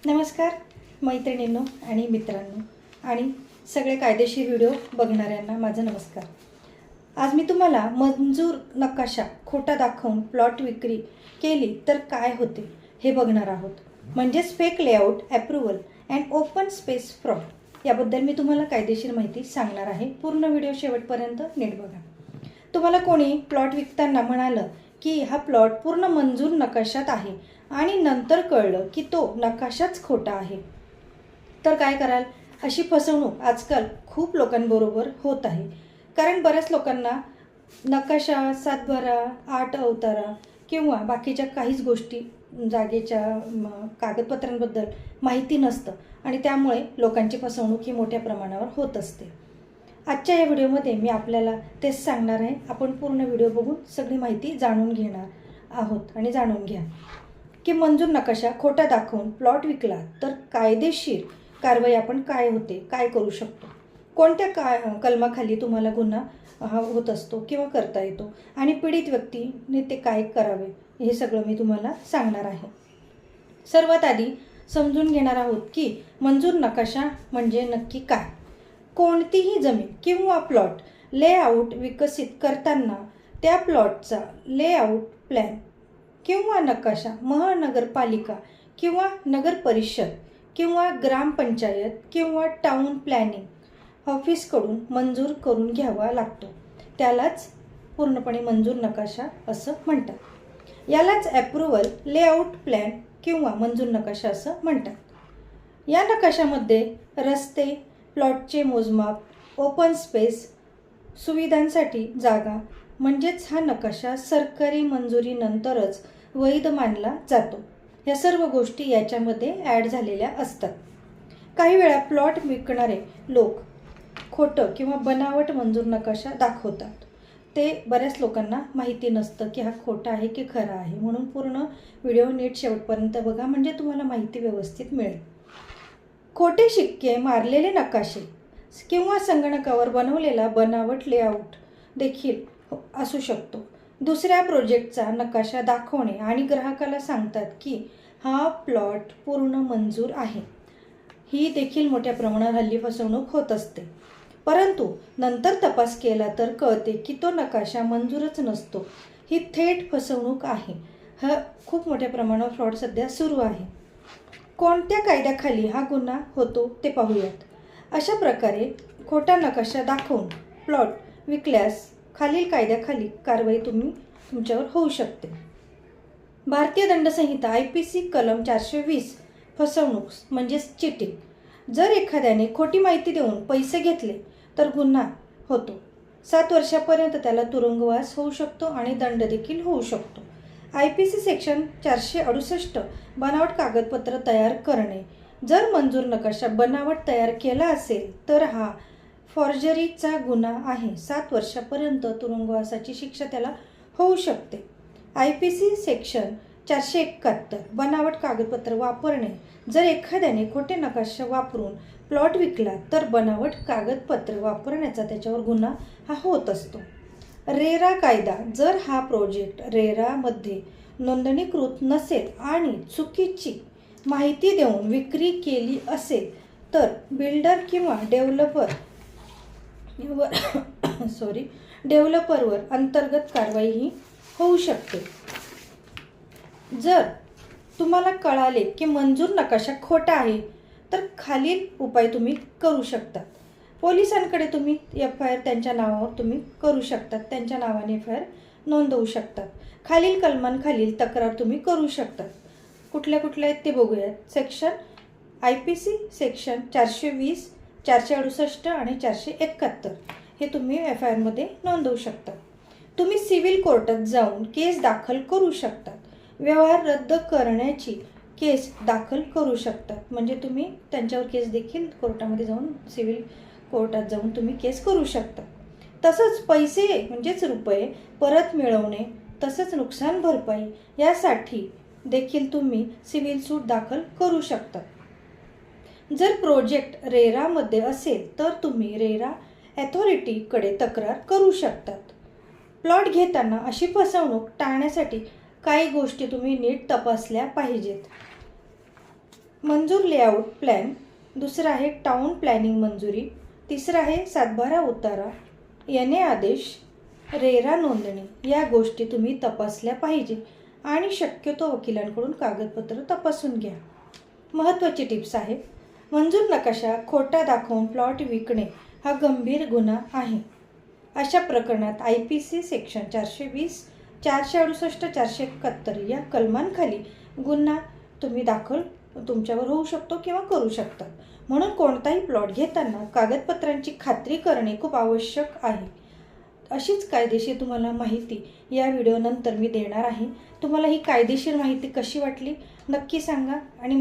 नमस्कार मैत्रिणींनो आणि मित्रांनो आणि सगळे कायदेशीर व्हिडिओ बघणाऱ्यांना माझा नमस्कार। आज मी तुम्हाला मंजूर नकाशा खोटा दाखवून प्लॉट विक्री केली तर काय होते हे बघणार आहोत। म्हणजेच fake layout approval and open space fraud याबद्दल मी तुम्हाला कायदेशीर माहिती सांगणार आहे। पूर्ण व्हिडिओ शेवटपर्यंत नीट बघा। तुम्हाला कोणी प्लॉट विकताना म्हणालं की हा प्लॉट पूर्ण मंजूर नकाशात आहे आणि नंतर कळलं की तो नकाशाच खोटा आहे तर काय कराल? अशी फसवणूक आजकाल खूप लोकांबरोबर होत आहे। कारण बऱ्याच लोकांना नकाशा, सातबारा, 8 अवतारा किंवा बाकीच्या काहीच गोष्टी जागेच्या कागदपत्रांबद्दल माहिती नसतं आणि त्यामुळे लोकांची फसवणूक ही मोठ्या प्रमाणावर होत असते। आजच्या या व्हिडिओमध्ये मी आपल्याला तेच सांगणार आहे। आपण पूर्ण व्हिडिओ बघून सगळी माहिती जाणून घेणार आहोत आणि जाणून घ्या की मंजूर नकाशा खोटा दाखवून प्लॉट विकला तर कायदेशीर कारवाई आपण काय होते, काय करू शकतो, कोणत्या कलमाखाली तुम्हाला गुन्हा होत असतो किंवा करता येतो आणि पीडित व्यक्तीने ते काय करावे हे सगळं मी तुम्हाला सांगणार आहे। सर्वात आधी समजून घेणार आहोत की मंजूर नकाशा म्हणजे नक्की काय। कोणतीही जमीन किंवा प्लॉट लेआउट विकसित करताना त्या प्लॉटचा लेआउट प्लॅन किंवा नकाशा महानगरपालिका किंवा नगर परिषद किंवा ग्रामपंचायत किंवा टाउन प्लॅनिंग ऑफिसकडून मंजूर करून घ्यावा लागतो। त्यालाच पूर्णपणे मंजूर नकाशा असं म्हणतात। यालाच अप्रूव्हल लेआउट प्लॅन किंवा मंजूर नकाशा असं म्हणतात। या नकाशामध्ये रस्ते, प्लॉटचे मोजमाप, ओपन स्पेस, सुविधांसाठी जागा म्हणजेच हा नकाशा सरकारी मंजुरीनंतरच वैध मानला जातो। या सर्व गोष्टी याच्यामध्ये ॲड झालेल्या असतात। काही वेळा प्लॉट विकणारे लोक खोटं किंवा बनावट मंजूर नकाशा दाखवतात। ते बऱ्याच लोकांना माहिती नसतं की हा खोटा आहे की खरा आहे। म्हणून पूर्ण व्हिडिओ नीट शेवटपर्यंत बघा म्हणजे तुम्हाला माहिती व्यवस्थित मिळेल। खोटे शिक्के मारलेले नकाशे किंवा संगणकावर बनवलेला बनावट लेआउट देखील असू शकतो। दुसऱ्या प्रोजेक्टचा नकाशा दाखवणे आणि ग्राहकाला सांगतात की हा प्लॉट पूर्ण मंजूर आहे। ही देखील मोठ्या प्रमाणात हल्ली फसवणूक होत असते। परंतु नंतर तपास केला तर कळते की तो नकाशा मंजूरच नसतो। ही थेट फसवणूक आहे। हा खूप मोठ्या प्रमाणावर फ्रॉड सध्या सुरू आहे। कोणत्या कायद्याखाली हा गुन्हा होतो ते पाहूयात। अशा प्रकारे खोटा नकाशा दाखवून प्लॉट विकल्यास खालील कायद्याखाली कारवाई तुमच्यावर होऊ शकते। भारतीय दंडसंहिता IPC कलम 420 फसवणूक म्हणजेच चिटिंग। जर एखाद्याने खोटी माहिती देऊन पैसे घेतले तर गुन्हा होतो। 7 वर्षापर्यंत त्याला तुरुंगवास होऊ शकतो आणि दंड देखील होऊ शकतो। IPC सेक्शन 468 बनावट कागदपत्र तयार करणे। जर मंजूर नकाशा बनावट तयार केला असेल तर हा फॉर्जरीचा गुन्हा आहे। 7 वर्षापर्यंत तुरुंगवासाची शिक्षा त्याला होऊ शकते। IPC सेक्शन 471 बनावट कागदपत्र वापरणे। जर एखाद्याने खोटे नकाशा वापरून प्लॉट विकला तर बनावट कागदपत्र वापरण्याचा त्याच्यावर गुन्हा हा होत असतो। रेरा कायदा। जर हा प्रोजेक्ट रेरामध्ये नोंदणीकृत नसेल आणि चुकीची माहिती देऊन विक्री केली असेल तर बिल्डर किंवा डेव्हलपरवर अंतर्गत कारवाई ही होऊ शकते। जर तुम्हाला कळाले की मंजूर नकाशा खोटा आहे तर खालील उपाय तुम्ही करू शकता। पोलिसांकडे तुम्ही FIR त्यांच्या नावावर तुम्ही करू शकतात। त्यांच्या नावाने FIR नोंदवू शकतात। खालील कलमांखालील तक्रार तुम्ही करू शकतात। कुठल्या आहेत ते बघूयात। IPC सेक्शन 420, 468 आणि 471 हे तुम्ही FIR मध्ये नोंदवू शकता। तुम्ही सिव्हिल कोर्टात जाऊन केस दाखल करू शकतात। व्यवहार रद्द करण्याची केस दाखल करू शकतात। म्हणजे तुम्ही त्यांच्यावर केस देखील कोर्टामध्ये जाऊन सिव्हिल कोर्टात जाऊन तुम्ही केस करू शकता। तसंच पैसे म्हणजेच रुपये परत मिळवणे तसंच नुकसान भरपाई यासाठी देखील तुम्ही सिव्हिल सूट दाखल करू शकता। जर प्रोजेक्ट रेरामध्ये असेल तर तुम्ही रेरा अथॉरिटीकडे तक्रार करू शकतात। प्लॉट घेताना अशी फसवणूक टाळण्यासाठी काही गोष्टी तुम्ही नीट तपासल्या पाहिजेत। मंजूर लेआउट प्लॅन, दुसरं आहे टाउन प्लॅनिंग मंजुरी, तिसरं आहे सातबारा उतारा, एन ए आदेश, रेरा नोंदणी या गोष्टी तुम्ही तपासल्या पाहिजे आणि शक्यतो वकिलांकडून कागदपत्र तपासून घ्या. महत्त्वाची टिप्स आहे. मंजूर नकाशा खोटा दाखवून प्लॉट विकणे हा गंभीर गुन्हा आहे. अशा प्रकरणात IPC सेक्शन 420, 468, 471 या कलमांखाली गुन्हा तुम्ही दाखल तुमच्यावर होऊ शकतो किंवा करू शकतात. म्हणून कोणताही प्लॉट घेताना कागदपत्रांची खात्री करणे खूप आवश्यक आहे. अशीच कायदेशीर तुम्हाला माहिती या व्हिडिओनंतर मी देणार आहे. तुम्हाला ही कायदेशीर माहिती कशी वाटली नक्की सांगा आणि